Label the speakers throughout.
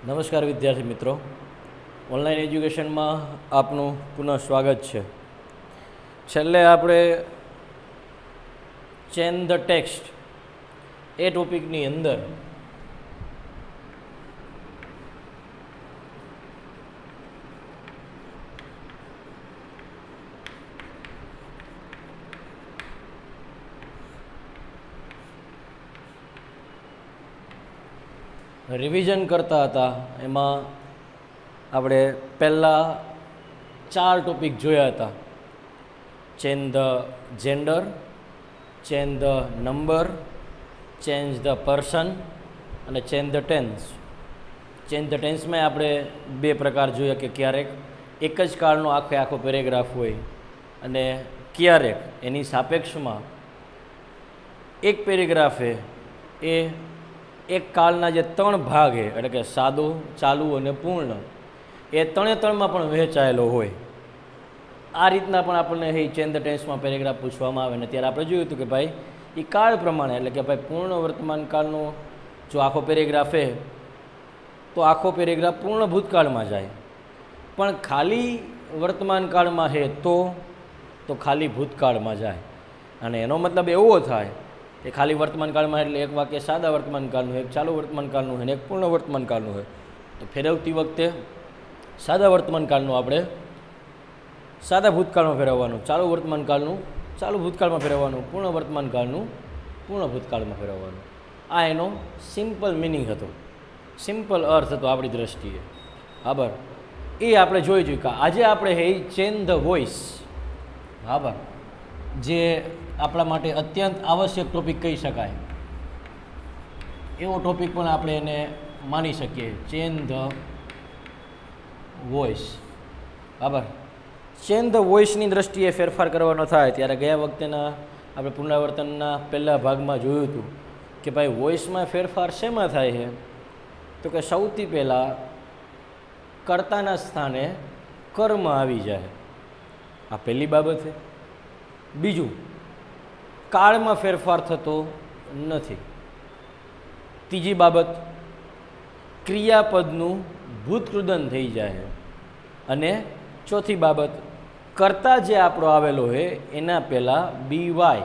Speaker 1: નમસ્કાર વિદ્યાર્થી મિત્રો, ઓનલાઈન એજ્યુકેશનમાં આપનું પુનઃ સ્વાગત છે. છેલ્લે આપણે ચેન ધ ટેક્સ્ટ એ ટોપિકની અંદર રિવિઝન કરતા હતા. એમાં આપણે પહેલાં 4 ટોપિક જોયા હતા: change the gender, change the number, change the person અને change the tense. Change the ટેન્સમાં આપણે 2 પ્રકાર જોયા કે ક્યારેક એક જ કાળનો આખો પેરેગ્રાફ હોય અને ક્યારેક એની સાપેક્ષમાં એક પેરેગ્રાફે એ એક કાળના જે 3 ભાગ છે, એટલે કે સાદો, ચાલુ અને પૂર્ણ, એ 3માં પણ વહેંચાયેલો હોય. આ રીતના પણ આપણને એ ચેન્જ ધ ટેન્સમાં પેરેગ્રાફ પૂછવામાં આવે ને ત્યારે આપણે જોયું હતું કે ભાઈ એ કાળ પ્રમાણે, એટલે કે ભાઈ પૂર્ણ વર્તમાન કાળનો જો આખો પેરેગ્રાફ છે તો આખો પેરેગ્રાફ પૂર્ણ ભૂતકાળમાં જાય, પણ ખાલી વર્તમાન કાળમાં છે તો ખાલી ભૂતકાળમાં જાય. અને એનો મતલબ એવો થાય કે ખાલી વર્તમાન કાળમાં એટલે એક વાક્ય સાદા વર્તમાન કાળનું હોય, એક ચાલુ વર્તમાન કાળનું હોય ને એક પૂર્ણ વર્તમાન કાળનું હોય. તો ફેરવતી વખતે સાદા વર્તમાન કાળનું આપણે સાદા ભૂતકાળમાં ફેરવવાનું, ચાલુ વર્તમાન કાળનું ચાલુ ભૂતકાળમાં ફેરવવાનું, પૂર્ણ વર્તમાન કાળનું પૂર્ણ ભૂતકાળમાં ફેરવવાનું. આ એનો સિમ્પલ મિનિંગ હતો, સિમ્પલ અર્થ હતો આપણી દ્રષ્ટિએ. બરાબર, એ આપણે જોઈ ચૂક્યા. આજે આપણે એ ચેન્જ ધ વોઇસ, બરાબર, જે આપણા માટે અત્યંત આવશ્યક ટોપિક કહી શકાય એવો ટોપિક પણ આપણે એને માની શકીએ. ચેન્જ ધ વોઇસ, બરાબર. ચેન્જ ધ વોઇસની દ્રષ્ટિએ ફેરફાર કરવાનો થાય ત્યારે ગયા વખતેના આપણે પુનરાવર્તનના પહેલા ભાગમાં જોયું હતું કે ભાઈ વોઇસમાં ફેરફાર શેમાં થાય છે, તો કે સૌથી પહેલાં કર્તાના સ્થાને કર્મ આવી જાય. આ પહેલી બાબત છે. બીજું, કાળમાં ફેરફાર થતો નથી. ત્રીજી બાબત, ક્રિયાપદનું ભૂતકૃદન થઈ જાય. અને ચોથી બાબત, કર્તા જે આપણો આવેલો છે એના પહેલાં BY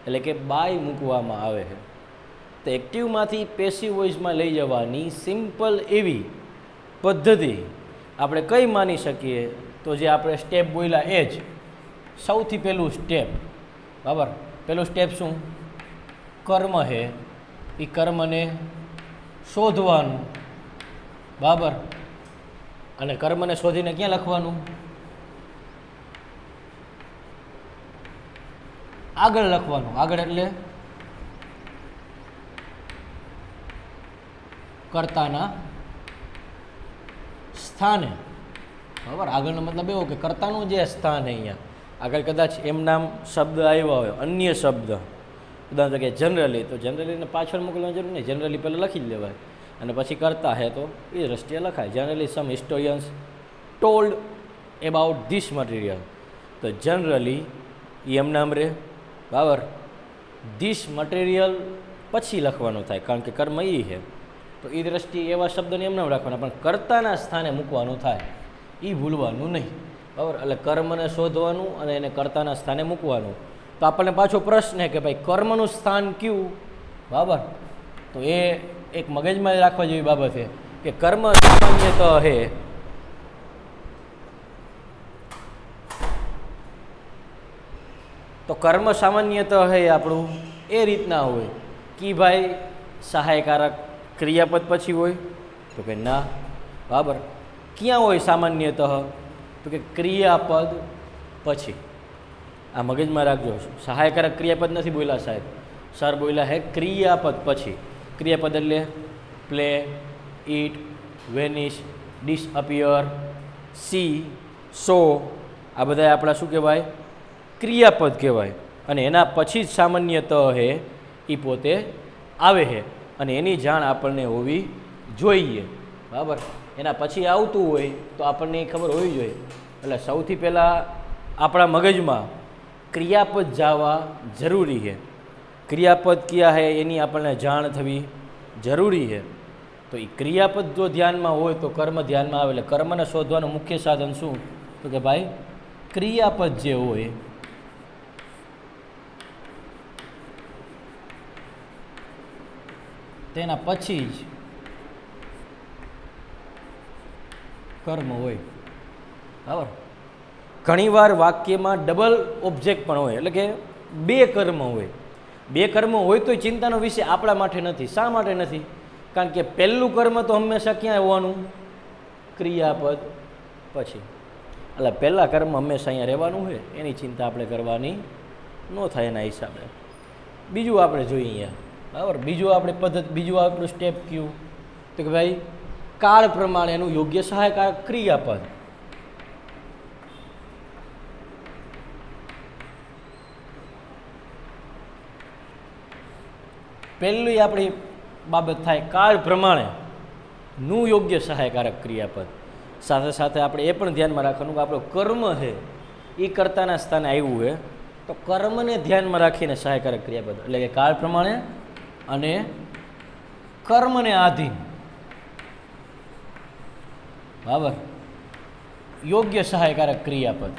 Speaker 1: એટલે કે બાય મૂકવામાં આવે છે. તો એક્ટિવમાંથી પેસિવ વોઇસમાં લઈ જવાની સિમ્પલ એવી પદ્ધતિ આપણે કઈ માની શકીએ, તો જે આપણે સ્ટેપ બોલ્યા એ જ. સૌથી પહેલું સ્ટેપ, બરાબર, પહેલું સ્ટેપ શું? કર્મ છે, એ કર્મને શોધવાનું, બરાબર. અને કર્મને શોધીને ક્યાં લખવાનું? આગળ લખવાનું. આગળ એટલે કર્તાના સ્થાને, બરાબર. આગળનો મતલબ એવો કે કર્તાનું જે સ્થાન અહીંયા આગળ કદાચ એમ નામ શબ્દ આવ્યો હોય, અન્ય શબ્દ, ઉદાહરણ તરીકે જનરલી, તો જનરલીને પાછળ મોકલવાની જરૂર નહીં, જનરલી પહેલાં લખી જ લેવાય અને પછી કરતા હે તો એ દ્રષ્ટિએ લખાય. Generally some historians told about this material. તો જનરલી એ એમ નામ રહે, બરાબર. ધીસ મટીરિયલ પછી લખવાનું થાય કારણ કે કર્મ એ છે, તો એ દ્રષ્ટિએ એવા શબ્દને એમ નામ રાખવાના, પણ કર્તાના સ્થાને મૂકવાનું થાય, એ ભૂલવાનું નહીં, બરાબર. એટલે કર્મને શોધવાનું અને એને કર્તાના સ્થાને મૂકવાનું. તો આપણને પાછો પ્રશ્ન છે કે ભાઈ કર્મનું સ્થાન કયું, બરાબર. તો એ એક મગજમાં રાખવા જેવી બાબત છે કે કર્મ સામાન્યતઃ હે તો કર્મ સામાન્યતઃ હે આપણું એ રીતના હોય કે ભાઈ સહાયકારક ક્રિયાપદ પછી હોય, તો કે ના, બરાબર. ક્યાં હોય સામાન્યતઃ? તો કે ક્રિયાપદ પછી. આ મગજમાં રાખજો. સહાયકારક ક્રિયાપદ નથી બોલ્યા સાહેબ, સર બોલ્યા હે ક્રિયાપદ પછી. ક્રિયાપદ એટલે પ્લે, ઈટ, વેનિશ, ડિસઅપિયર, સી, સો, આ બધા આપણા શું કહેવાય? ક્રિયાપદ કહેવાય. અને એના પછી જ સામાન્યતઃ હે એ પોતે આવે છે અને એની જાણ આપણને હોવી જોઈએ, બરાબર. એના પછી આવતું હોય તો આપણને એ ખબર હોવી જોઈએ. એટલે સૌથી પહેલાં આપણા મગજમાં ક્રિયાપદ જવા જરૂરી છે. ક્રિયાપદ ક્યાં है એની આપણને જાણ થવી જરૂરી છે. તો એ ક્રિયાપદ જો ધ્યાનમાં હોય તો કર્મ ધ્યાનમાં આવે. એટલે કર્મને શોધવાનું મુખ્ય સાધન શું? તો કે ભાઈ ક્રિયાપદ જે હોય તેના પછી જ કર્મ હોય. બરાબર. ઘણીવાર વાક્યમાં ડબલ ઓબ્જેક્ટ પણ હોય, એટલે કે બે કર્મ હોય. બે કર્મ હોય તો ચિંતાનો વિષય આપણા માટે નથી. શા માટે નથી? કારણ કે પહેલું કર્મ તો હંમેશા ક્યાં હોવાનું? ક્રિયાપદ પછી. એટલે પહેલાં કર્મ હંમેશા અહીંયા રહેવાનું હોય, એની ચિંતા આપણે કરવાની ન થાય એના હિસાબે. બીજું આપણે જોઈએ અહીંયા. બરાબર. બીજું આપણે પદ્ધતિ, બીજું આપણું સ્ટેપ કયું? તો કે ભાઈ કાળ પ્રમાણે એનું યોગ્ય સહાયકારક ક્રિયાપદ. પહેલી આપણી બાબત થાય કાળ પ્રમાણેનું યોગ્ય સહાયકારક ક્રિયાપદ. સાથે સાથે આપણે એ પણ ધ્યાનમાં રાખવાનું કે આપણો કર્મ છે એ કર્તાના સ્થાને આવ્યું હોય તો કર્મને ધ્યાનમાં રાખીને સહાયકારક ક્રિયાપદ, એટલે કે કાળ પ્રમાણે અને કર્મને આધીન. બરાબર. યોગ્ય સહાયકારક ક્રિયાપદ.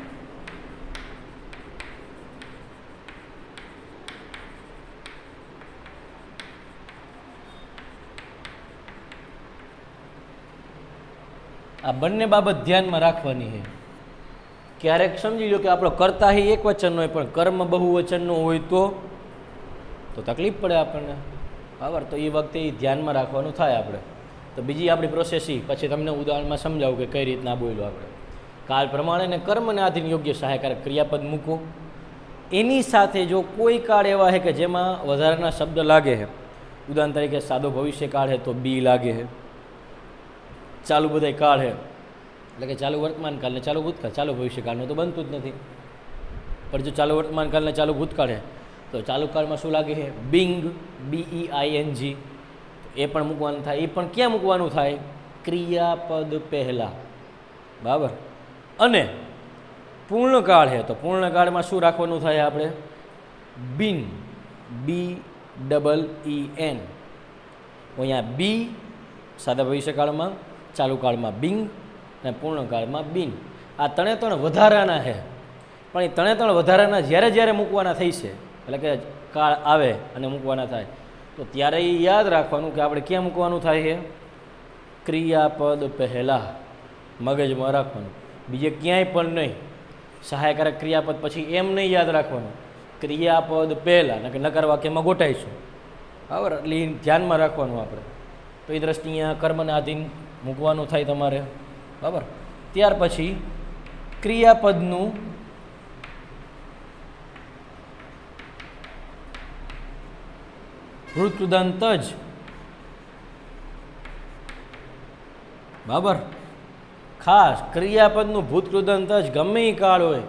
Speaker 1: આ બંને બાબત ધ્યાનમાં રાખવાની છે. ક્યારેક સમજી લો કે આપણો કર્તા એ એક વચનનો હોય પણ કર્મ બહુવચનનો હોય તો તકલીફ પડે આપણને. બરાબર. તો એ વખતે એ ધ્યાનમાં રાખવાનું થાય આપણે. તો બીજી આપણી પ્રોસેસ પછી તમને ઉદાહરણમાં સમજાવું કે કઈ રીતના બોલ્યો આપણે. કાળ પ્રમાણે ને કર્મને આધીન યોગ્ય સહાયકારક ક્રિયાપદ મૂકો. એની સાથે જો કોઈ કાળ એવા છે કે જેમાં વધારાના શબ્દ લાગે છે, ઉદાહરણ તરીકે સાદો ભવિષ્યકાળ છે તો બી લાગે છે. ચાલુ બધાય કાળ છે એટલે કે ચાલુ વર્તમાન કાળ ને ચાલુ ભૂતકાળ. ચાલુ ભવિષ્યકાળનું તો બનતું જ નથી. પણ જો ચાલુ વર્તમાન કાળ ને ચાલુ ભૂતકાળ છે તો ચાલુ કાળમાં શું લાગે છે? Bing, BEING. એ પણ મૂકવાનું થાય. એ પણ ક્યાં મૂકવાનું થાય? ક્રિયાપદ પહેલાં. બરાબર. અને પૂર્ણકાળ છે તો પૂર્ણકાળમાં શું રાખવાનું થાય આપણે? બિન, BEEN. અહીંયા બી સાદા ભવિષ્યકાળમાં, ચાલુ કાળમાં બિંગ અને પૂર્ણકાળમાં બિન. આ ત્રણ વધારાના છે પણ એ ત્રણ વધારાના જ્યારે જ્યારે મૂકવાના થઈ છે, એટલે કે કાળ આવે અને મૂકવાના થાય તો ત્યારે એ યાદ રાખવાનું કે આપણે ક્યાં મૂકવાનું થાય છે? ક્રિયાપદ પહેલાં. મગજમાં રાખવાનું. બીજે ક્યાંય પણ નહીં. સહાયકારક ક્રિયાપદ પછી એમ નહીં યાદ રાખવાનું, ક્રિયાપદ પહેલાં, નકર વાક્યમાં ગોઠાઈશું. બરાબર. એટલે એ ધ્યાનમાં રાખવાનું આપણે. તો એ દ્રષ્ટિએ અહીંયા કર્મને આધીન મૂકવાનું થાય તમારે. બરાબર. ત્યાર પછી ક્રિયાપદનું વૃત્તદંત જ. બરાબર. ખાસ ક્રિયાપદનું ભૂતકૃદંત જ ગમે એ કાળ હોય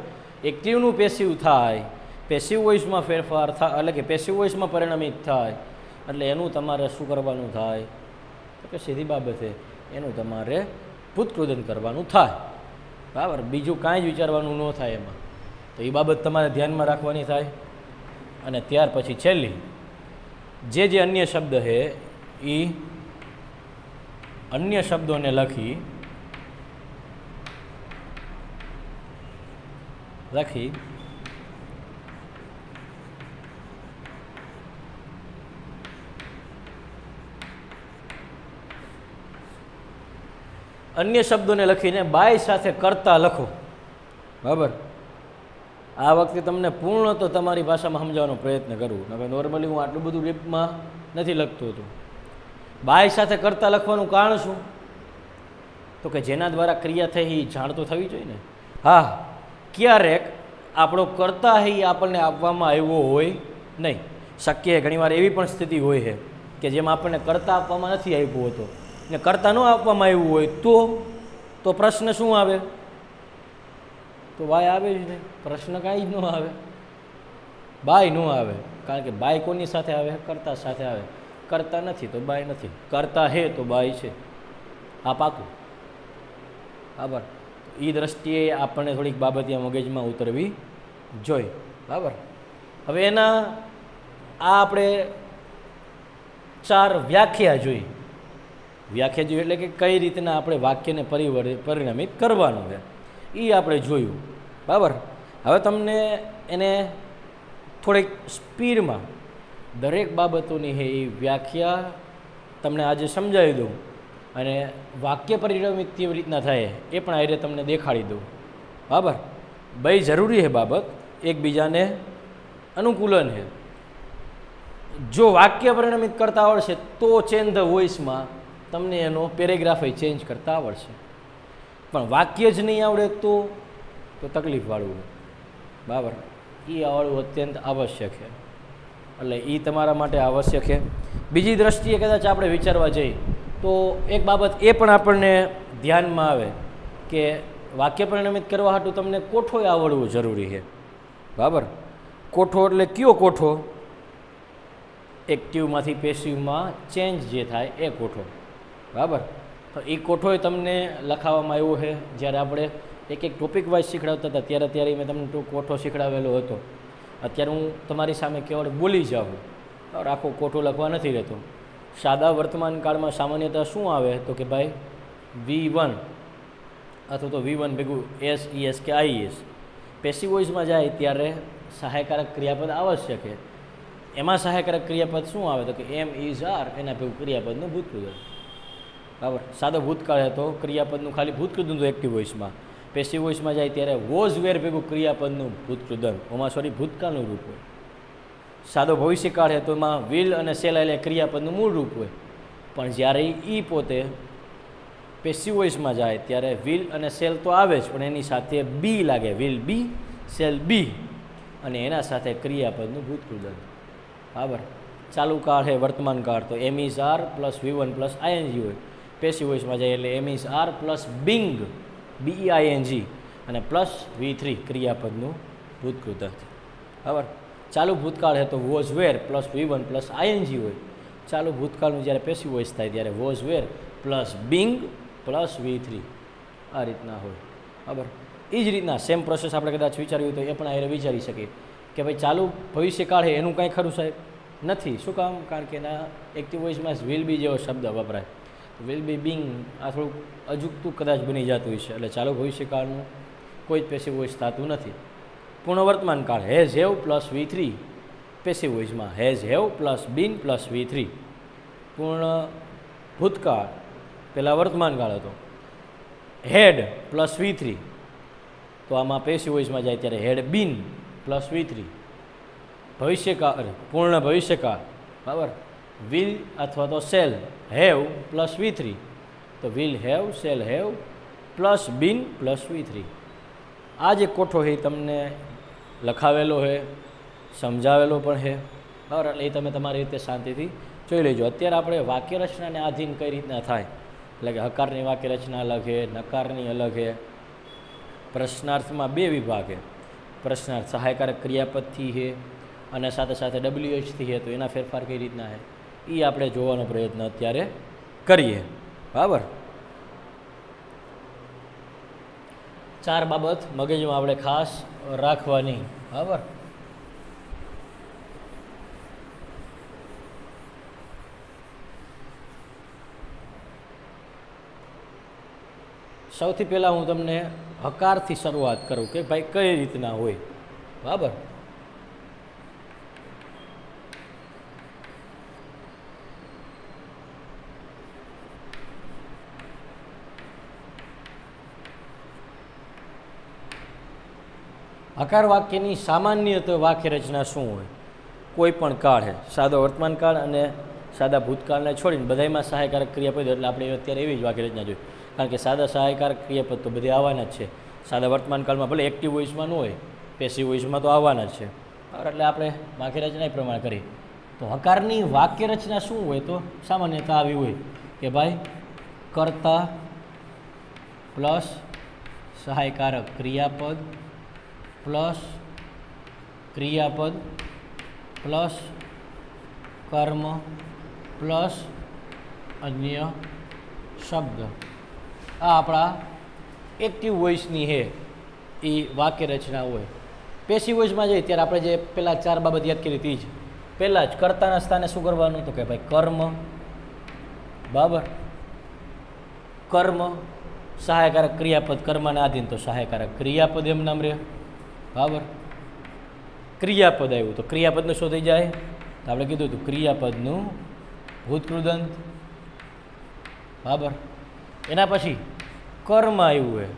Speaker 1: એક્ટિવનું પેસિવ થાય, પેસિવ વોઇસમાં ફેરફાર થાય, એટલે કે પેસિવ વોઇસમાં પરિણમિત થાય. એટલે એનું તમારે શું કરવાનું થાય? તો કે સીધી બાબતે એનું તમારે ભૂતકૃદંત કરવાનું થાય. બરાબર. બીજું કાંઈ જ વિચારવાનું ન થાય એમાં. તો એ બાબત તમારે ધ્યાનમાં રાખવાની થાય. અને ત્યાર પછી છેલ્લી જે અન્ય શબ્દ છે એ અન્ય શબ્દોને લખી અન્ય શબ્દોને લખીને બાય સાથે કરતા લખો. બરાબર. આ વખતે તમને પૂર્ણ તો તમારી ભાષામાં સમજાવવાનો પ્રયત્ન કરું. નોર્મલી હું આટલું બધું રીપમાં નથી લખતો હતો. બાય સાથે કરતા લખવાનું કારણ શું? તો કે જેના દ્વારા ક્રિયા થઈ એ જાણતો થવી જોઈએ ને. હા, ક્યારેક આપણો કરતા એ આપણને આપવામાં આવ્યો હોય નહીં. શક્ય ઘણીવાર એવી પણ સ્થિતિ હોય છે કે જેમાં આપણને કરતા આપવામાં નથી આવ્યો હતો ને કરતા ન આપવામાં આવ્યું હોય તો પ્રશ્ન શું આવે? તો બાય આવે જ નહીં. પ્રશ્ન કાંઈ જ ન આવે, બાય ન આવે. કારણ કે બાય કોની સાથે આવે? કરતા સાથે આવે. કરતા નથી તો બાય નથી, કરતા હે તો બાય છે. આ પાકું. બરાબર. એ દ્રષ્ટિએ આપણને થોડીક બાબત મગજમાં ઉતરવી જોઈએ. બરાબર. હવે એના આ આપણે 4 વ્યાખ્યા જોઈ. વ્યાખ્યા જોઈ એટલે કે કઈ રીતના આપણે વાક્યને પરિણમિત કરવાનું છે એ આપણે જોયું, બરાબર. હવે તમને એને થોડીક સ્પીડમાં દરેક બાબતોની છે એ વ્યાખ્યા તમને આજે સમજાવી દઉં અને વાક્ય પરિણમિત કેવી રીતના થાય એ પણ આ રીતે તમને દેખાડી દઉં, બરાબર. બે જરૂરી છે બાબત, એકબીજાને અનુકૂલન છે. જો વાક્ય પરિણમિત કરતા આવડશે તો ચેન્જ ધ વોઇસમાં તમને એનો પેરેગ્રાફ ચેન્જ કરતા આવડશે, પણ વાક્ય જ નહીં આવડે તો તકલીફવાળું, બરાબર. એ આવડવું અત્યંત આવશ્યક છે, એટલે એ તમારા માટે આવશ્યક છે. બીજી દ્રષ્ટિએ કદાચ આપણે વિચારવા જઈએ તો એક બાબત એ પણ આપણને ધ્યાનમાં આવે કે વાક્ય પરિણમિત કરવા હાટું તમને કોઠોય આવડવું જરૂરી છે, બરાબર. કોઠો એટલે કયો કોઠો? એક્ટિવમાંથી પેસિવમાં ચેન્જ જે થાય એ કોઠો, બરાબર. તો એ કોઠોય તમને લખાવવામાં આવ્યો છે. જ્યારે આપણે એક ટોપિક વાઇઝ શીખડાવતા હતા ત્યારે મેં તમને કોઠો શીખડાવેલો હતો. અત્યારે હું તમારી સામે કેવળ બોલી જાઉં, બરાબર. આખો કોઠો લખવા નથી રહેતો. સાદા વર્તમાન કાળમાં સામાન્યતઃ શું આવે તો કે ભાઈ V1 અથવા તો V1 ભેગું SES કે IES. પેસિવ વોઇસમાં જાય ત્યારે સહાયકારક ક્રિયાપદ આવશ્યક છે. એમાં સહાયકારક ક્રિયાપદ શું આવે તો કે એમ ઇઝ આર, એના ભેગું ક્રિયાપદનું ભૂતકૃદન, બરાબર. સાદો ભૂતકાળ તો ક્રિયાપદનું ખાલી ભૂતકૃદન તો એક્ટિવ વોઇસમાં. પેસિવ વોઇસમાં જાય ત્યારે વોઝ વેર ભેગું ક્રિયાપદનું ભૂતકૃદન, ભૂતકાળનું રૂપ હોય. સાદો ભવિષ્યકાળ છે તો એમાં વિલ અને સેલ એટલે ક્રિયાપદનું મૂળ રૂપ હોય. પણ જ્યારે એ પોતે પેસિવ વોઇસમાં જાય ત્યારે વિલ અને સેલ તો આવે જ, પણ એની સાથે બી લાગે, વિલ બી, સેલ બી, અને એના સાથે ક્રિયાપદનું ભૂતકૃદન, બરાબર. ચાલુ કાળ છે વર્તમાન કાળ તો am is are plus V1 plus ING હોય. પેસિવ વોઇસમાં જાય એટલે am is are plus being, BEING, અને પ્લસ V3 ક્રિયાપદનું ભૂતકૃદન, બરાબર. ચાલુ ભૂતકાળ છે તો was were plus V1 plus ING હોય. ચાલુ ભૂતકાળનું જ્યારે પેસિવ વોઇસ થાય ત્યારે was were plus being plus V3 આ રીતના હોય, બરાબર. એ જ રીતના સેમ પ્રોસેસ આપણે કદાચ વિચાર્યું તો એ પણ આ વિચારી શકીએ કે ભાઈ ચાલુ ભવિષ્યકાળ છે એનું કાંઈ ખરું સાહેબ નથી. શું કામ? કારણ કે એના એક્ટિવ વોઇસમાં વિલ બી જેવો શબ્દ વપરાય. વિલ બી બિંગ આ થોડુંક અજુકતું કદાચ બની જતું હોય છે, એટલે ચાલુ ભવિષ્યકાળનું કોઈ જ પેસિવ વોઇસ થતું નથી. પૂર્ણ વર્તમાન કાળ has have plus V3 passive વોઇસમાં has have plus been plus V3. પૂર્ણ ભૂતકાળ પહેલાં વર્તમાન કાળ હતો, હેડ પ્લસ V3, તો આમાં પેસિવ વોઇસમાં જાય ત્યારે હેડ બીન પ્લસ V3. ભવિષ્યકાળ પૂર્ણ ભવિષ્યકાળ, બરાબર, વિલ અથવા તો સેલ હેવ પ્લસ V3, તો will have, cell have plus been plus V3. આ જે કોઠો છે તમને લખાવેલો છે, સમજાવેલો પણ છે, બરાબર. એટલે એ તમે તમારી રીતે શાંતિથી જોઈ લેજો. અત્યારે આપણે વાક્ય રચનાને આધીન કઈ રીતના થાય, એટલે કે હકારની વાક્ય રચના અલગ છે, નકારની અલગ છે. પ્રશ્નાર્થમાં બે વિભાગ છે. પ્રશ્નાર્થ સહાયકારક ક્રિયાપદથી છે અને સાથે સાથે WH થી છે, તો એના ફેરફાર કઈ રીતના છે એ આપણે જોવાનો પ્રયત્ન અત્યારે કરીએ, બરાબર. 4 બાબત મગજમાં આપણે ખાસ રાખવાની, બરાબર. સૌથી પહેલાં હું તમને હકારથી શરૂઆત કરું કે ભાઈ કઈ રીતના હોય, બરાબર. હકાર વાક્યની સામાન્ય વાક્ય રચના શું હોય? કોઈ પણ કાળ છે, સાદો વર્તમાન કાળ અને સાદા ભૂતકાળને છોડીને બધામાં સહાયકારક ક્રિયાપદ, એટલે આપણે અત્યારે એવી જ વાક્ય રચના જોઈએ. કારણ કે સાદા સહાયકારક ક્રિયાપદ તો બધે આવવાના જ છે. સાદા વર્તમાન કાળમાં ભલે એક્ટિવ વોઇસમાં ન હોય, પેસિવ વોઇસમાં તો આવવાના જ છે, બરાબર. એટલે આપણે વાક્ય રચના એ પ્રમાણે કરીએ. તો હકારની વાક્ય રચના શું હોય? તો સામાન્યતા આવી હોય કે ભાઈ કર્તા પ્લસ સહાયકારક ક્રિયાપદ પ્લસ ક્રિયાપદ પ્લસ કર્મ પ્લસ અન્ય શબ્દ. આ આપણા એક્ટિવ વોઇસની છે એ વાક્ય રચના હોય. પેસિવ વોઇસમાં જઈએ ત્યારે આપણે જે પહેલાં 4 બાબત યાદ કરી હતી જ, પહેલાં જ કર્તાના સ્થાને શું કરવાનું તો કે ભાઈ કર્મ, બરાબર, કર્મ સહાયકારક ક્રિયાપદ કર્મને આધીન તો સહાયકારક ક્રિયાપદ એમ નામ રહે, બરાબર. ક્રિયાપદ આવ્યું તો ક્રિયાપદનું શું થઈ જાય? તો આપણે કીધું હતું ક્રિયાપદનું ભૂતકૃદંત, બરાબર. એના પછી કર્મ આવ્યું હોય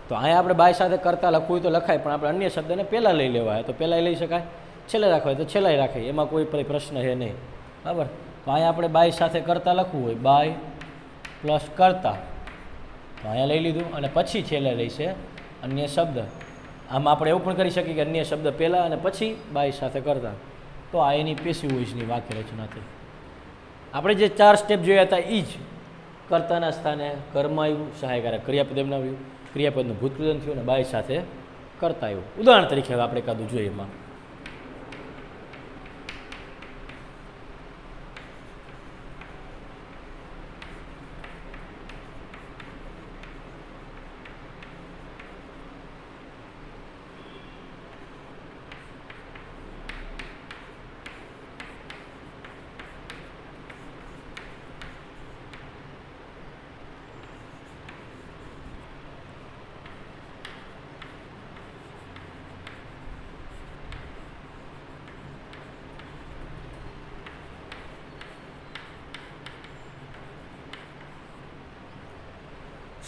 Speaker 1: તો અહીંયા આપણે બાય સાથે કરતા લખવું હોય તો લખાય, પણ આપણે અન્ય શબ્દને પહેલાં લઈ લેવાય તો પહેલાં લઈ શકાય, છેલ્લે રાખવા હોય તો છેલ્લાય રાખાય, એમાં કોઈ પ્રશ્ન છે નહીં, બરાબર. તો અહીંયા આપણે બાય સાથે કરતા લખવું હોય બાય પ્લસ કરતા, તો અહીંયા લઈ લીધું અને પછી છેલ્લે રહેશે અન્ય શબ્દ. આમાં આપણે એવું પણ કરી શકીએ કે અન્ય શબ્દ પહેલાં અને પછી બાય સાથે કરતા, તો આ એની પેસિવ વોઇસની વાક્ય રચના થઈ. આપણે જે 4 સ્ટેપ જોયા હતા એ જ કર્તાના સ્થાને કર્મ આવ્યું, સહાયકારક ક્રિયાપદ એમને આવ્યું, ક્રિયાપદનું ભૂતકૃદંત થયું અને બાય સાથે કરતા આવ્યું. ઉદાહરણ તરીકે હવે આપણે એકાદું જોઈએ એમાં.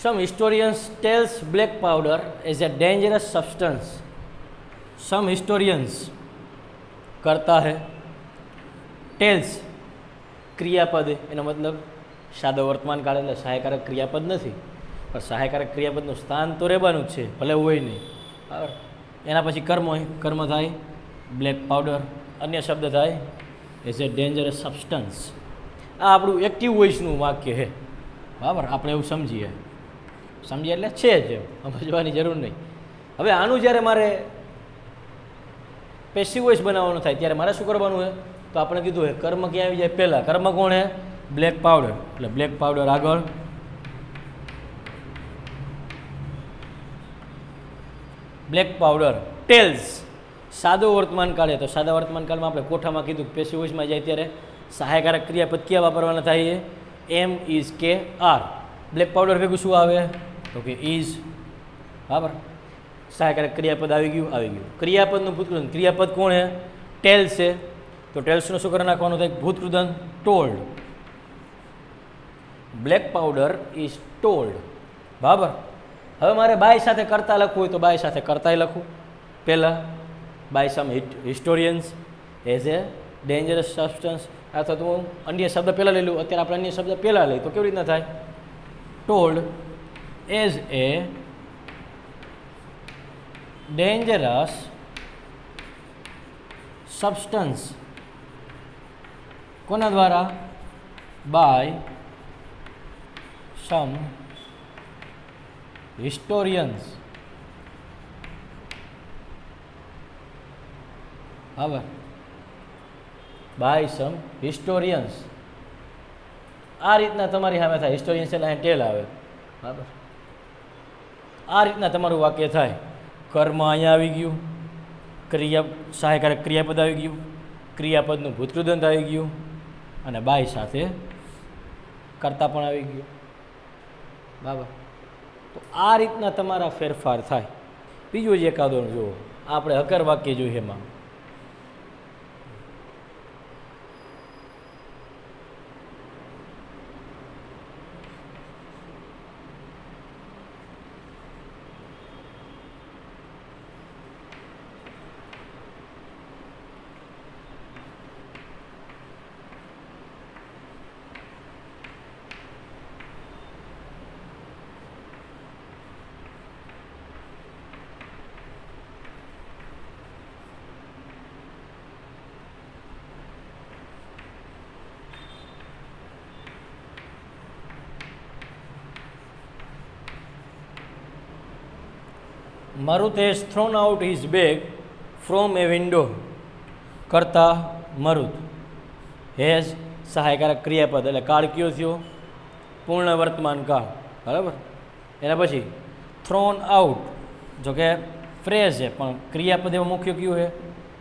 Speaker 1: Some historians tells black powder is a dangerous substance. Some historians करता है, tells ક્રિયાપદ એનો મતલબ સાદો વર્તમાન કાળ એટલે સહાયકારક ક્રિયાપદ નથી, પણ સહાયકારક ક્રિયાપદનું સ્થાન તો રહેવાનું જ છે, ભલે હોય નહીં, બરાબર. એના પછી કર્મ હોય, કર્મ થાય બ્લેક પાવડર, અન્ય શબ્દ થાય એઝ એ ડેન્જરસ સબસ્ટન્સ. આ આપણું એક્ટિવ વોઇસનું વાક્ય છે, બરાબર. આપણે એવું સમજીએ એટલે છે જ, સમજવાની જરૂર નહીં. હવે આનું જ્યારે મારે પેસિવ વોઇસ બનાવવાનું થાય ત્યારે મારે શું કરવાનું છે? તો આપણે કીધું છે કર્મ ક્યાં આવી જાય પહેલાં. કર્મ કોણ છે? Black powder. એટલે બ્લેક પાવડર આગળ બ્લેક પાવડર ટેલ્સ સાદો વર્તમાન કાળે. તો સાદા વર્તમાન કાળમાં આપણે કોઠામાં કીધું પેસિવ વોઇસમાં જાય ત્યારે સહાયકારક ક્રિયાપદ ક્યાં વાપરવાના થાય? એમ, ઇઝ, કે, આર. બ્લેક પાવડર ભેગું શું આવે? તો કે ઇઝ, બરાબર. સહાયકારક ક્રિયાપદ આવી ગયું. ક્રિયાપદનું ભૂતકૃદંત. ક્રિયાપદ કોણ છે? ટેલ્સ છે. તો ટેલ્સનું શું કરી નાખવાનું થાય? ભૂતકૃદંત told. Black powder is told, બરાબર. હવે મારે બાય સાથે કરતા લખવું હોય તો બાય સાથે કરતાય લખું પહેલાં. By some historians as a dangerous substance. અથવા તો હું અન્ય શબ્દ પહેલાં લઈ લઉં. અત્યારે આપણે અન્ય શબ્દ પહેલાં લઈએ તો કેવી રીતના થાય? Told as a dangerous substance. કોના દ્વારા? બાય સમ હિસ્ટોરિયન્સ, બરાબર. By some હિસ્ટોરિયન્સ. આ રીતના તમારી સામે થાય. હિસ્ટોરિયન્સ એટલે અહીં ટેલ આવે, બરાબર. આ રીતના તમારું વાક્ય થાય. કર્મ અહીંયા આવી ગયું, સહાયકારક ક્રિયાપદ આવી ગયું, ક્રિયાપદનું ભૂતકૃદંત આવી ગયું અને બાય સાથે કરતા પણ આવી ગયું, બરાબર. તો આ રીતના તમારા ફેરફાર થાય. બીજું જ એકાદો જુઓ, આપણે હકાર વાક્ય જોઈએ એમાં. Marut has thrown out his bag from a window. કરતા મરુત. હેઝ સહાયકારક ક્રિયાપદ એટલે કાળ કયો થયો? પૂર્ણ વર્તમાન કાળ, બરાબર. એના પછી થ્રોન આઉટ, જો કે ફ્રેઝ છે પણ ક્રિયાપદ એમાં મુખ્ય કયું છે?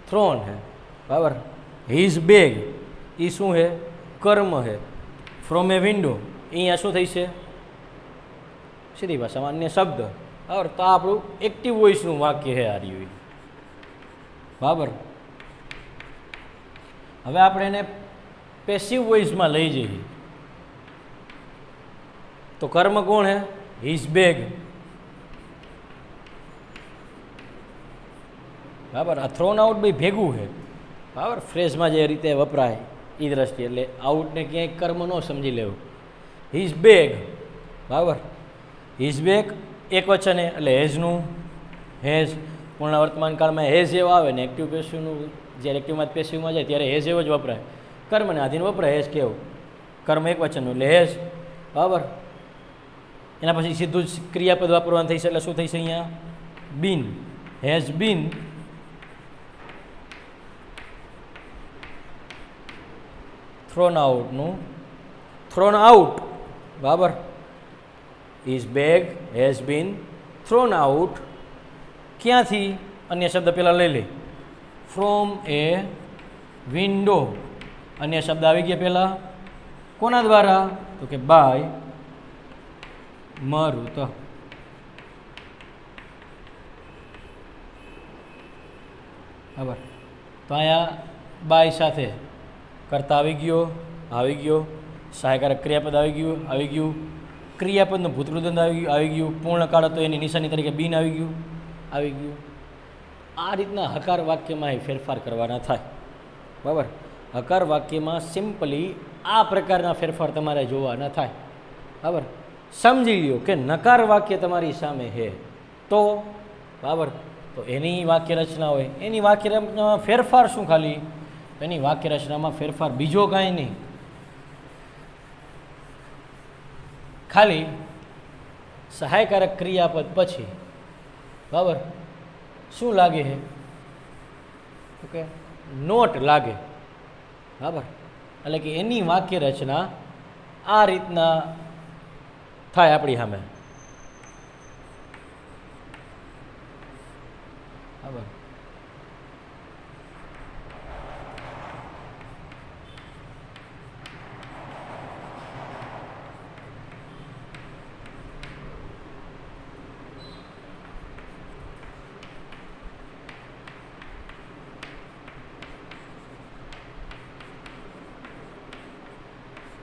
Speaker 1: થ્રોન છે, બરાબર. હિઝ બેગ એ શું છે? કર્મ છે. ફ્રોમ એ વિન્ડો અહીંયા શું થઈ છે? સીધી ભાષામાં અન્ય શબ્દ, બરાબર. તો આ આપણું એક્ટિવ વોઇસનું વાક્ય છે આ રહ્યું. બરાબર. હવે આપણે એને પેસિવ વોઇસમાં લઈ જઈએ તો કર્મ કોણ હે? His bag. બરાબર. આ થ્રોન આઉટ ભાઈ ભેગું છે, બરાબર. ફ્રેઝમાં જે રીતે વપરાય એ દ્રષ્ટિએ, એટલે આઉટને ક્યાંય કર્મ ન સમજી લેવું. હિઝ બેગ, બરાબર. હિઝ બેગ એક વચન એટલે હેઝનું હેઝ. પૂર્ણ વર્તમાન કાળમાં હેઝ એવો આવે ને એક્ટિવ પેસિવનું, જ્યારે એક્ટિવમાં પેસિવમાં જાય ત્યારે હેઝ એવો જ વપરાય. કર્મને આધીન વપરાય હેઝ કેવું, કર્મ એક વચનનું એટલે હેઝ, બરાબર. એના પછી સીધું જ ક્રિયાપદ વાપરવાનું થશે એટલે શું થશે અહીંયા? બીન. હેઝ બીન થ્રોન આઉટનું થ્રોન આઉટ, બરાબર. His bag has been thrown out. ક્યાંથી? અન્ય શબ્દ પહેલાં લઈ લે. From a window. અન્ય શબ્દ આવી ગયા પહેલાં. કોના દ્વારા? તો કે બાય મરુત. બરાબર. તો અહીંયા બાય સાથે કર્તા આવી ગયો, સહાયકારક ક્રિયાપદ આવી ગયું, ક્રિયાપદનું ભૂતૃદંત આવી ગયું, પૂર્ણકાળ હતો એની નિશાની તરીકે બીન આવી ગયું. આ રીતના હકાર વાક્યમાં ફેરફાર કરવાના થાય, બરાબર. હકાર વાક્યમાં સિમ્પલી આ પ્રકારના ફેરફાર તમારે જોવાના થાય, બરાબર. સમજી લો કે નકાર વાક્ય તમારી સામે છે તો, બરાબર, તો એની વાક્ય રચના હોય, એની વાક્ય રચનામાં ફેરફાર શું? ખાલી એની વાક્ય રચનામાં ફેરફાર બીજો કાંઈ નહીં, ખાલી સહાયકારક ક્રિયાપદ પછી, બરાબર, શું લાગે છે? ઓકે, નોટ લાગે, બરાબર. એટલે કે એની વાક્ય રચના આ રીતના થાય આપણી સામે, બરાબર.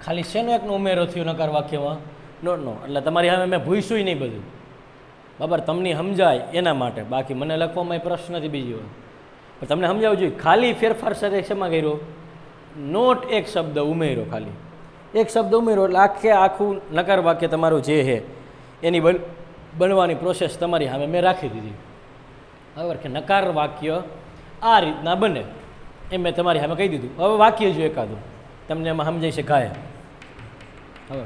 Speaker 1: ખાલી શેનો એકનો ઉમેરો થયો નકાર વાક્યમાં? નો. એટલે તમારી સામે મેં ભૂસ્યું નહીં બધું, બરાબર. તમને સમજાય એના માટે, બાકી મને લખવામાં પ્રશ્ન નથી બીજી વાર, પણ તમને સમજાવવું જોઈએ. ખાલી ફેરફાર સાથે શેમાં કર્યો? નોટ એક શબ્દ ઉમેરો, ખાલી એક શબ્દ ઉમેરો એટલે આખું નકાર વાક્ય તમારું જે છે એની બનવાની પ્રોસેસ તમારી સામે મેં રાખી દીધી, બરાબર. કે નકાર વાક્ય આ રીતના બને એમ મેં તમારી સામે કહી દીધું. હવે વાક્ય જો એકાદું તમને એમાં સમજાઈ શકાય, હવે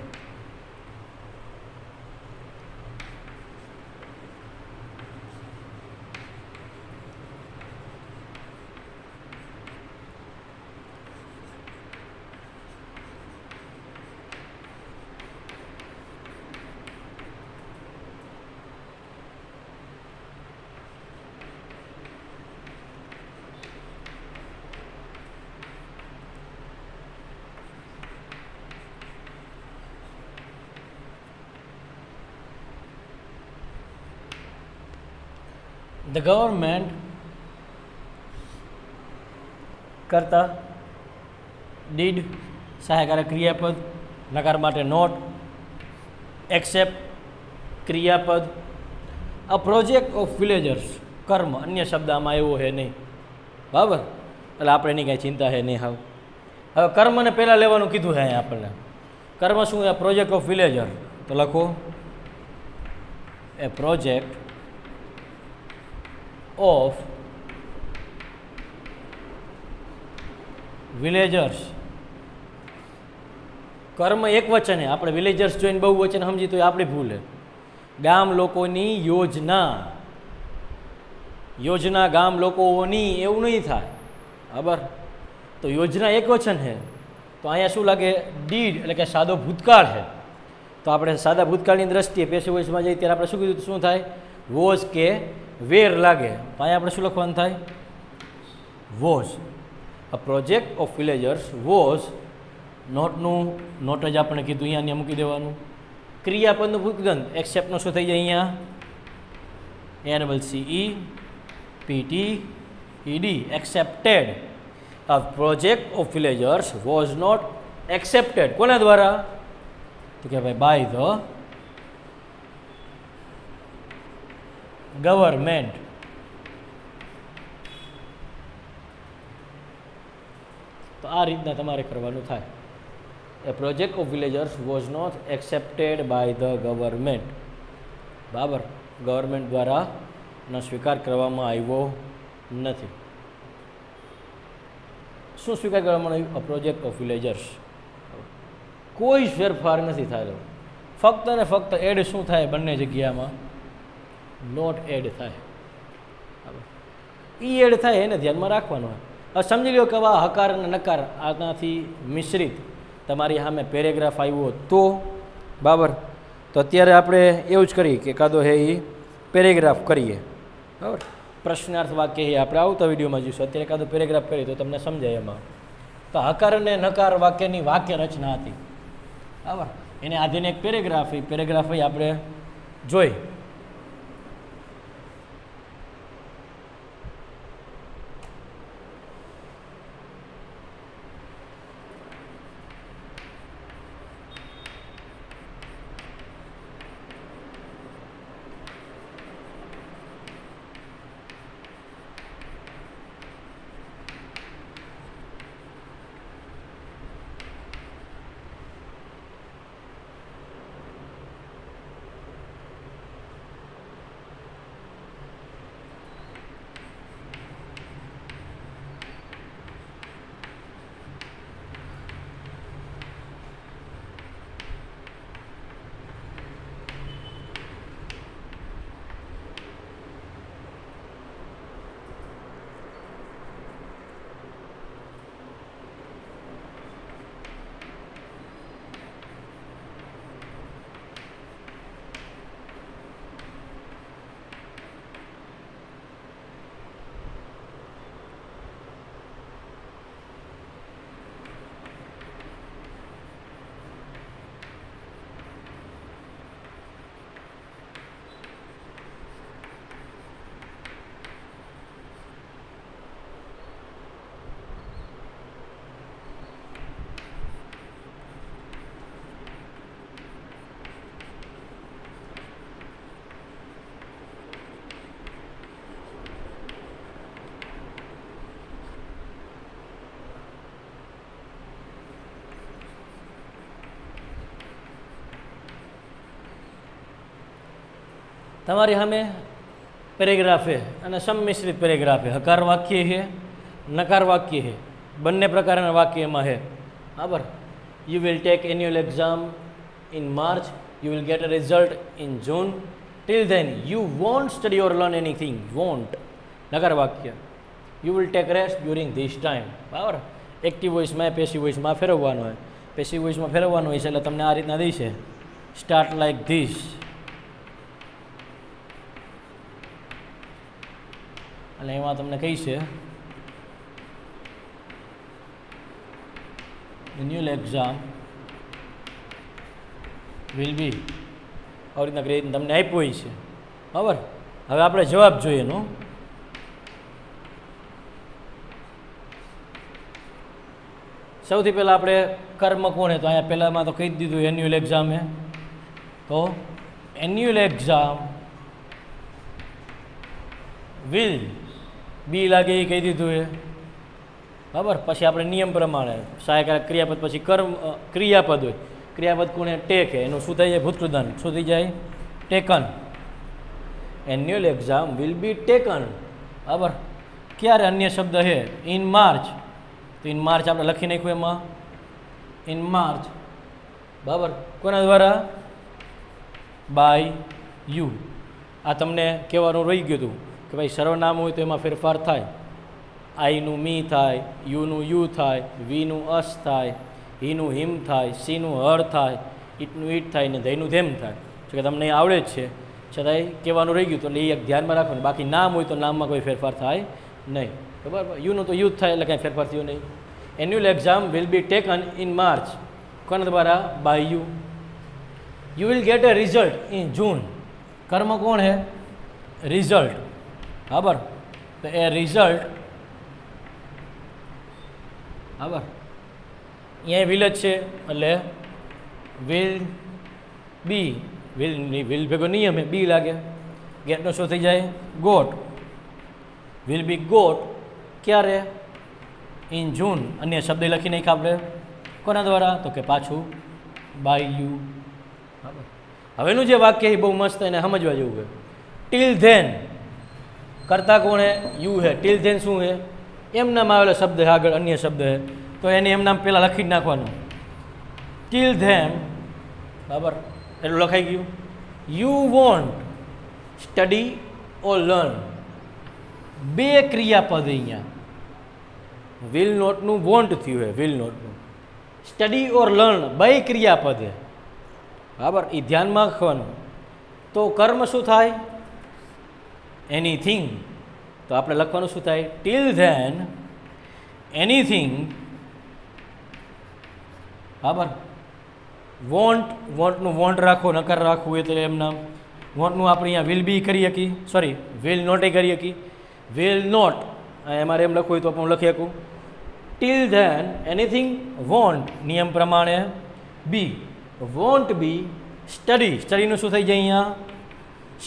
Speaker 1: the government કરતા did સહાયકારક ક્રિયાપદ, નકાર માટે નોટ, એક્સેપ્ટ ક્રિયાપદ, અ પ્રોજેક્ટ ઓફ વિલેજર્સ કર્મ, અન્ય શબ્દ આમાં એવો છે નહીં, બરાબર. એટલે આપણે એની કાંઈ ચિંતા છે નહીં. હવે કર્મને પહેલાં લેવાનું કીધું છે અહીંયા આપણને. કર્મ શું છે? Project of villager. તો લખો એ પ્રોજેક્ટ ઓફ વિલેજર્સ. કર્મ એક વચન છે, આપણે વિલેજર્સ જોઈને બહુ વચન સમજી તો આપણી ભૂલ છે. ગામ લોકોની યોજના ગામ લોકોની એવું નહીં થાય, બરાબર. તો યોજના એક વચન છે, તો અહીંયા શું લાગે? ડીડ, એટલે કે સાદો ભૂતકાળ છે. તો આપણે સાદા ભૂતકાળની દ્રષ્ટિએ પેસિવ વોઇસમાં જઈએ ત્યારે આપણે શું કીધું? શું થાય? વોઝ કે વેર લાગે. તો અહીંયા આપણે શું લખવાનું થાય? Was. A project of villagers was. નોટનું નોટ જ આપણે કીધું, અહીંયા મૂકી દેવાનું. ક્રિયાપદનું ભૂતગંધ એક્સેપ્ટનું શું થઈ જાય અહીંયા NCE PT ED accepted a project of villagers was not accepted કોના દ્વારા તો કે ભાઈ by the government. તો આ રીતના તમારે કરવાનું થાય. A project of villagers was not accepted by the government. બરાબર, ગવર્મેન્ટ દ્વારા નો સ્વીકાર કરવામાં આવ્યો નથી. શું સ્વીકાર કરવામાં આવ્યું? અ પ્રોજેક્ટ ઓફ વિલેજર્સ. કોઈ ફેરફાર નથી થયેલો, ફક્ત ને ફક્ત એડ શું થાય બંને જગ્યામાં? નોટ એડ થાય. એ એડ થાય એને ધ્યાનમાં રાખવાનું હોય. હવે સમજી લો કે આ હકાર અને નકાર આનાથી મિશ્રિત તમારી સામે પેરેગ્રાફ આવ્યો તો બરાબર, તો અત્યારે આપણે એવું જ કરીએ કે કાદો હે એ પેરેગ્રાફ કરીએ. બરાબર, પ્રશ્નાર્થ વાક્ય એ આપણે આવતા વિડીયોમાં જોઈશું. અત્યારે કાદો પેરેગ્રાફ કરીએ તો તમને સમજાય એમાં. તો હકાર અને નકાર વાક્યની વાક્ય રચના હતી. બરાબર, એને આધીન એક પેરેગ્રાફ આપણે જોઈ. તમારી સામે પેરેગ્રાફ છે અને સંમિશ્રિત પેરેગ્રાફ છે. હકાર વાક્ય છે, નકાર વાક્ય છે, બંને પ્રકારના વાક્ય એમાં છે. બરાબર, you will take annual exam in March, you will get a result in June, till then you won't study or learn anything. Won't નકાર વાક્ય. You will take rest during this time. બરાબર, એક્ટિવ વોઇસમાં passive વોઇસમાં ફેરવવાનું હોય. Passive વોઇસમાં ફેરવવાનું હોય છે એટલે તમને આ રીતના દઈ છે, સ્ટાર્ટ લાઈક ધીસ. અને એમાં તમને કહી છે એન્યુઅલ એક્ઝામ વિલ બી, આવી રીતના કરી તમને આપ્યું હોય છે. બરાબર, હવે આપણે જવાબ જોઈએ એનો. સૌથી પહેલાં આપણે કર્મ કોણ? તો અહીંયા પહેલાંમાં તો કહી જ દીધું એન્યુઅલ એક્ઝામ હે. તો એન્યુઅલ એક્ઝામ વિલ બી લાગે એ કહી દીધું એ. બરાબર, પછી આપણે નિયમ પ્રમાણે સહાયક ક્રિયાપદ પછી કર્મ ક્રિયાપદ હોય. ક્રિયાપદ કોને? ટેક હે. એનું શું થઈ જાય? ભૂતકૃદાન. શું થઈ જાય? Taken. Annual exam will be taken. બરાબર, ક્યારે? અન્ય શબ્દ છે ઇન માર્ચ. તો ઇન માર્ચ આપણે લખી નાખ્યું એમાં ઇન માર્ચ. બરાબર, કોના દ્વારા? By you. આ તમને કહેવાનું રહી ગયું હતું કે ભાઈ સર્વનામ હોય તો એમાં ફેરફાર થાય. આઈનું મી થાય, યુનું યુ થાય, વીનું અસ થાય, હીનું હિમ થાય, સીનું હર થાય, ઈટનું ઈટ થાય ને ધૈનું ધેમ થાય. જો કે તમને આવડે જ છે, છતાંય કહેવાનું રહી ગયું તો એટલે એ એક ધ્યાનમાં રાખવાનું. બાકી નામ હોય તો નામમાં કોઈ ફેરફાર થાય નહીં. બરાબર, યુનું તો યુ જ થાય એટલે કાંઈ ફેરફાર થયો નહીં. Annual exam will be taken in March. કોના દ્વારા? By you. You will get a result in June. कर्म कोण है? रिजल्ट। बराबर। तो ए रिजल्ट बराबर अँ विल ज है एटले विल बी। विल भेगो नियम है बी लागे। गेट नो शो थी जाए गोट। विल बी गोट क्यारे? इन जून। अन्य शब्द लखी नहीं आपणे कोना द्वारा? तो कि पाछू बाय यू। बराबर। हवेनु जे वाक्य बहु मस्त है समझवा जेवुं है। टिल धेन करता कोण है? यू है। टिल धेन शू है? एम नाम आवेलो शब्द है, आगळ अन्य शब्द है तो एने एम नाम पहला लखी नाखवानुं। टिल धेन बराबर एटલું લખાઈ ગયું। यू वोंट स्टडी और लर्न बे क्रियापद अहींया विल नॉटનું वोंट थयुं है। विल नॉटનું स्टडी और लर्न बे क्रियापद है बराबर। ये ध्यान में रखवानुं। तो कर्म शुं थाय? एनीथिंग। तो आपणे लखवानुं शुं थाय? टिल धेन एनीथिंग बराबर। वोंट वोंटનું वोंट राखो नकार राखવું એટલે એમ નામ वोंटનું આપણે અહીંયા વિલ બી કરી શકી, સોરી વિલ નોટ કરી શકી। વિલ નોટ અમારે એમ લખવું હોય તો આપણે લખી શકું टिल ધેન એનીથિંગ વોન્ટ નિયમ પ્રમાણે બી। Want B study. સ્ટડીનું શું થઈ જાય અહીંયા?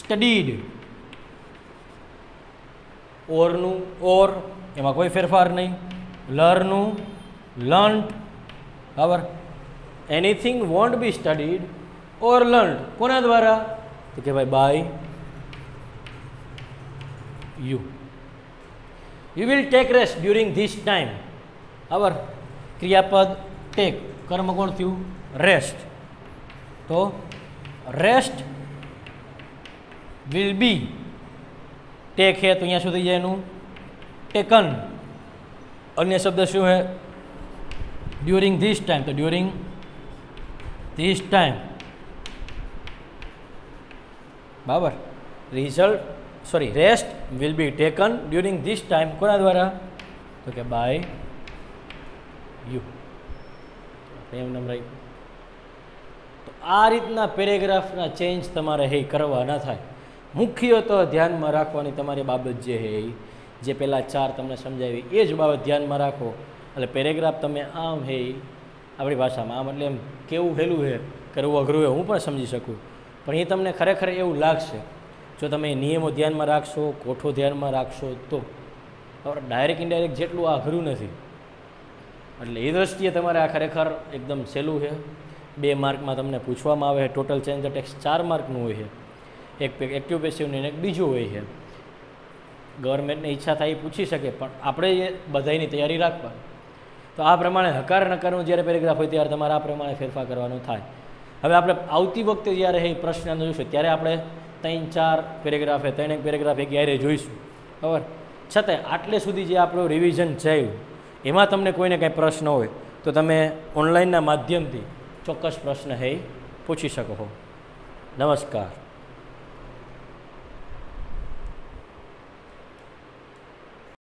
Speaker 1: સ્ટડીડ। ઓરનું ઓર એમાં કોઈ ફેરફાર નહીં। લર્નનું લર્ન્ટ બરાબર। Anything won't be studied or learn कोना द्वारा? तो कि भाई by you. You will take rest during this time बराबर। क्रियापद टेक। कर्म कोण थयुं? रेस्ट। तो रेस्ट विल बी टेक है तो अहींया शुं थई जाय एनुं? टेकन। अन्य शब्द शुं है? During this time. तो ड्यूरिंग दिस टाइम बराबर। Result sorry rest will be taken during this time कोना द्वारा? तो कि बाय यू। एम नाम राइट। तो आ रीतना पेरेग्राफना चेन्ज तमारे हे करवा न थाय। मुख्य तो ध्यान में राखवानी तमारी बाबत जे है जे पेला 4 तमने समजावी ए ज बाबत ध्यान में राखो એટલે પેરેગ્રાફ તમે આમ હે આપણી ભાષામાં આમ એટલે એમ કેવું હેલું છે કરવું અઘરું है हूँ પણ સમજી શકું પણ એ તમને ખરેખર એવું લાગશે જો તમે નિયમો ધ્યાનમાં રાખશો કોઠો ધ્યાનમાં રાખશો તો ડાયરેક્ટ ઇનડાયરેક્ટ જેટલું આ અઘરું નથી એટલે એ દૃષ્ટિએ તમારે આ ખરેખર એકદમ સહેલું છે 2 માર્કમાં તમને પૂછવામાં આવે છે ટોટલ ચેન્જ ધ ટેક્સ્ટ 4 માર્કનું હોય છે એક એક્ટિવ પેસિવનું અને એક બીજું હોય છે ગવર્મેન્ટને ઈચ્છા થાય એ પૂછી શકે પણ આપણે એ બધાની તૈયારી રાખવાની तो आ प्रमाणे हकार नकारનું જ્યારે પેરેગ્રાફ હોય ત્યારે તમારે આ પ્રમાણે ફેરફાર કરવાનો થાય। હવે આપણે આવતી વખતે જ્યારે એ પ્રશ્ન જોઈશું ત્યારે આપણે 3-4 પેરેગ્રાફ છે 3 પેરેગ્રાફ એક યારે જોઈશું બરાબર। છતાં આટલે સુધી જે આપણું રિવિઝન થયું એમાં તમને કોઈને કંઈ પ્રશ્ન હોય તો તમે ઓનલાઈનના માધ્યમથી ચોક્કસ પ્રશ્ન હે પૂછી શકો છો। નમસ્કાર।